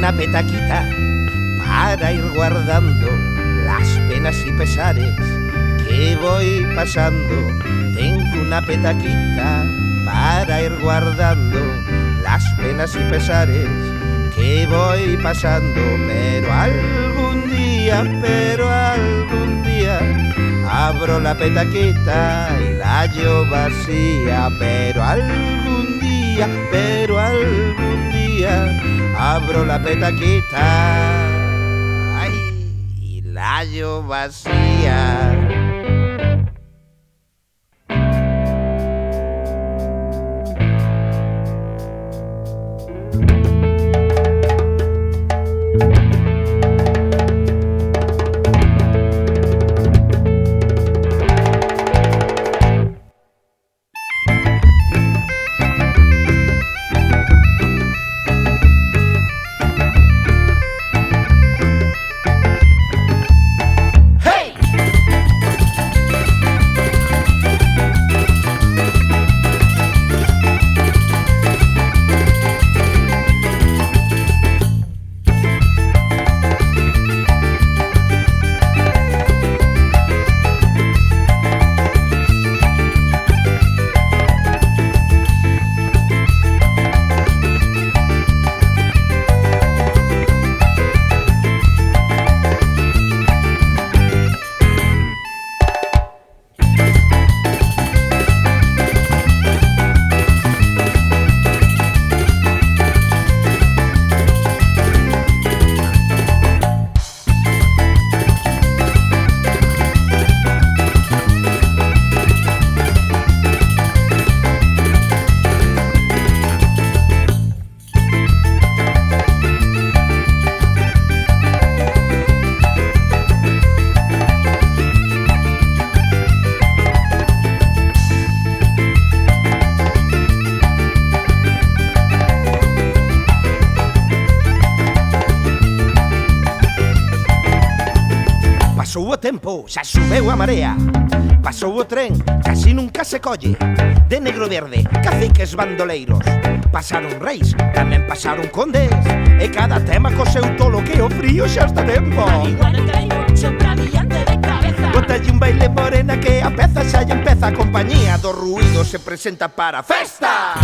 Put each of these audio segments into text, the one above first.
una petaquita para ir guardando las penas y pesares que voy pasando. Tengo una petaquita para ir guardando las penas y pesares que voy pasando. Pero algún día abro la petaquita y la hallo vacía. Pero algún día abro la petaquita, ay, y la hallo vacía. Pasou o tempo, xa subeu a marea. Pasou o tren, casi nunca se colle. De negro verde, caciques bandoleiros. Pasaron reis, tamén pasaron condes. E cada tema co seu tolo que o frío xa está tempo. Marihuana traído, sopra brillante de cabeza. Botalle un baile morena que a peza xa lle empeza. A compañía do ruido se presenta para a festa.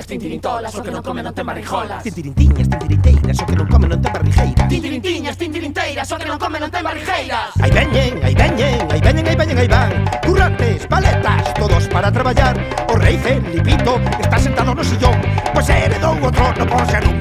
Tintirintolas, o que non come non ten barrijolas. Tintirintiñas, tintirinteiras, o que non come non ten barrigueira. Tintirintiñas, tintirinteiras, o que non come non ten barrigueiras. Aí veñen, aí veñen, aí veñen, aí veñen, aí van. Currantes, paletas, todos para traballar. O rei Felipito está sentado no sillón, pois heredou o trono por ser un